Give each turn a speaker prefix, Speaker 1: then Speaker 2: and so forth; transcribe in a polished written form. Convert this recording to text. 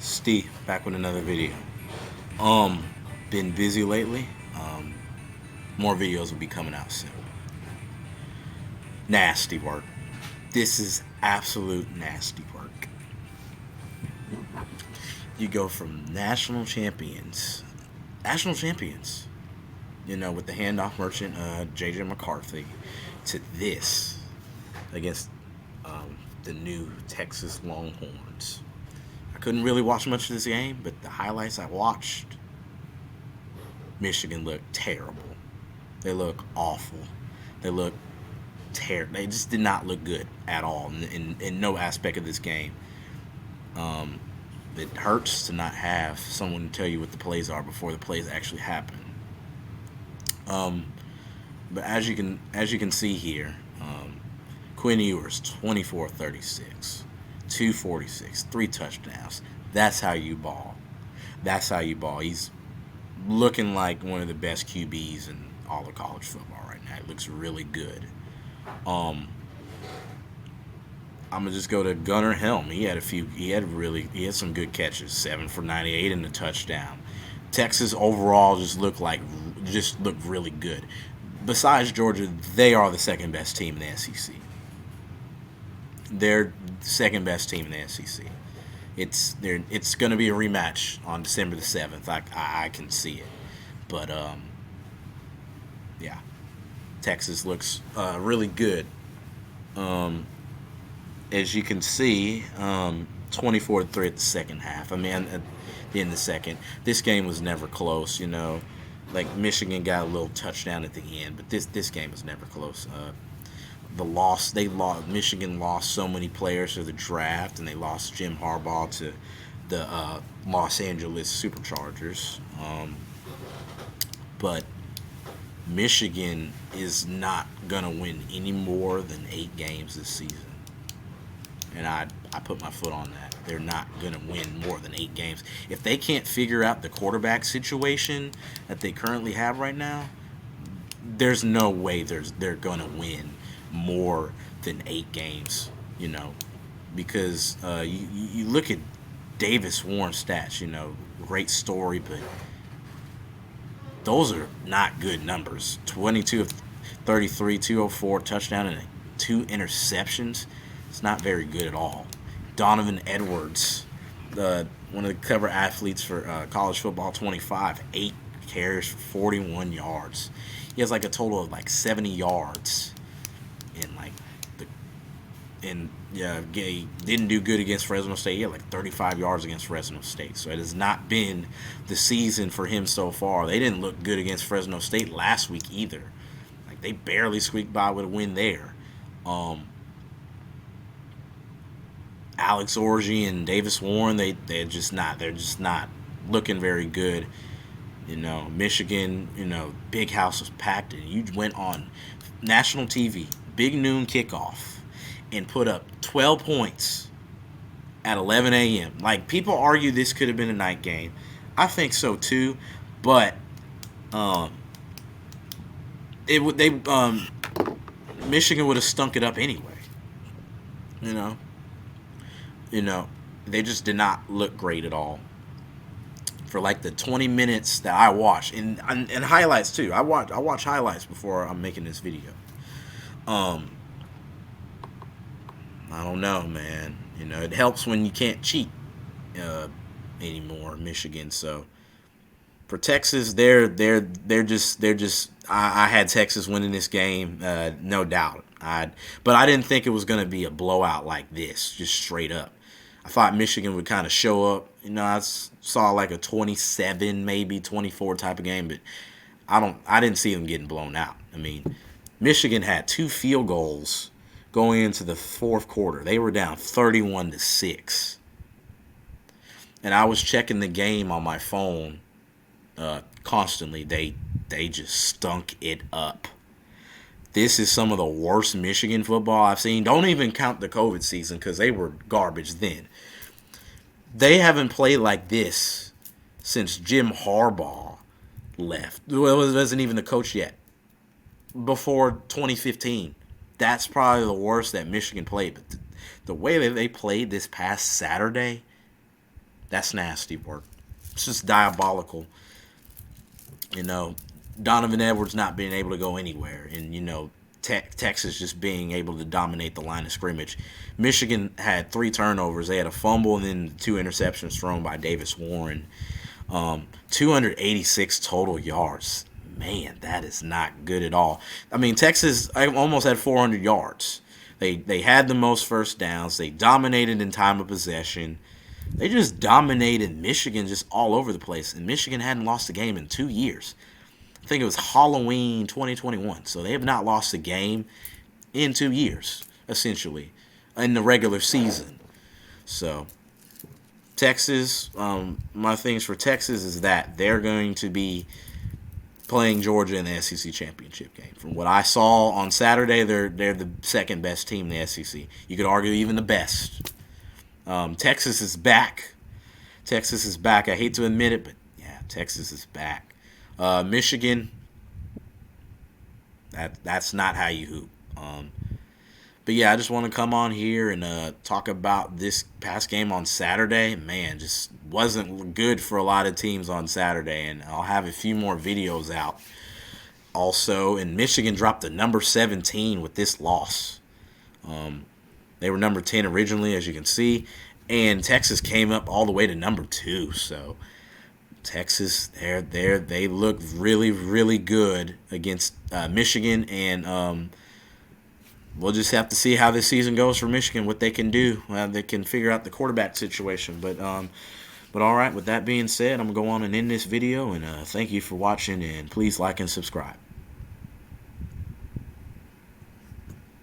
Speaker 1: Steve, back with another video. Um, been busy lately. More videos will be coming out soon. Nasty work. This is absolute nasty work. You go from national champions, with the handoff merchant, JJ McCarthy, to this against the new Texas Longhorns. I couldn't really watch much of this game, but the highlights I watched, Michigan looked terrible. They look awful. They look terrible. They just did not look good at all in no aspect of this game. Um, it hurts to not have someone tell you what the plays are before the plays actually happen. Um, but as you can see here, Quinn Ewers 24-36, 246, 3 touchdowns. That's how you ball. That's how you ball. He's looking like one of the best QBs in all of college football right now. It looks really good. Um, I'm gonna just go to Gunnar Helm. He had a few. He had some good catches. 7 for 98 and a touchdown. Texas overall just looked really good. Besides Georgia, they are the second best team in the SEC. They're second best team in the SEC. It's going to be a rematch on December 7th. I can see it, but yeah, Texas looks really good. Um, as you can see, 24-3 at the second half. I mean, at the end of the second, this game was never close. Like Michigan got a little touchdown at the end, but this game was never close. Michigan lost so many players to the draft, and they lost Jim Harbaugh to the Los Angeles Superchargers. But Michigan is not gonna win any more than 8 games this season, and I put my foot on that. They're not gonna win more than 8 games if they can't figure out the quarterback situation that they currently have right now. There's no way they're gonna win more than 8 games. Because you look at Davis Warren's stats. Great story, but those are not good numbers. 22 of 33, 204, touchdown, and 2 interceptions. It's not very good at all. Donovan Edwards, one of the cover athletes for college football 25, 8 carries for 41 yards. He has like a total of like 70 yards in like the and yeah, he didn't do good against Fresno State. He had like 35 yards against Fresno State. So it has not been the season for him so far. They didn't look good against Fresno State last week either. Like they barely squeaked by with a win there. Um, Alex Orji and Davis Warren, they're just not looking very good. Michigan, big house was packed, and you went on national TV, big noon kickoff, and put up 12 points at 11 a.m. Like, people argue this could have been a night game. I think so too, but um, it would they Michigan would have stunk it up anyway. You know, you know, they just did not look great at all for like the 20 minutes that I watched, and highlights too. I watch highlights before I'm making this video. Um, I don't know, man. It helps when you can't cheat uh, anymore, Michigan. So for Texas, they're just. I had Texas winning this game, no doubt. But I didn't think it was going to be a blowout like this, just straight up. I thought Michigan would kind of show up. I saw like a 27, maybe 24 type of game, but I didn't see them getting blown out. I mean, Michigan had 2 field goals going into the fourth quarter. They were down 31-6, and I was checking the game on my phone constantly. They just stunk it up. This is some of the worst Michigan football I've seen. Don't even count the COVID season because they were garbage then. They haven't played like this since Jim Harbaugh left. Well, he wasn't even the coach yet. Before 2015. That's probably the worst that Michigan played. But the way that they played this past Saturday, That's nasty work. It's just diabolical. You know, Donovan Edwards not being able to go anywhere, and Texas just being able to dominate the line of scrimmage. Michigan had 3 turnovers. They had a fumble and then 2 interceptions thrown by Davis Warren. 286 total yards. Man, that is not good at all. I mean, Texas almost had 400 yards. They had the most first downs. They dominated in time of possession. They just dominated Michigan just all over the place. And Michigan hadn't lost a game in 2 years. I think it was Halloween 2021. So they have not lost a game in 2 years, essentially, in the regular season. So Texas, my things for Texas is that they're going to be playing Georgia in the SEC championship game. From what I saw on Saturday, they're the second best team in the SEC. You could argue even the best. Texas is back. Texas is back. I hate to admit it, but yeah, Texas is back. Michigan, that's not how you hoop. But yeah, I just want to come on here and talk about this past game on Saturday. Man, just wasn't good for a lot of teams on Saturday, and I'll have a few more videos out. Also, and Michigan dropped to number 17 with this loss. They were number 10 originally, as you can see, and Texas came up all the way to number 2. So Texas, they look really, really good against Michigan, and we'll just have to see how this season goes for Michigan, what they can do. They can figure out the quarterback situation. But all right, with that being said, I'm going to go on and end this video. And thank you for watching. And please like and subscribe.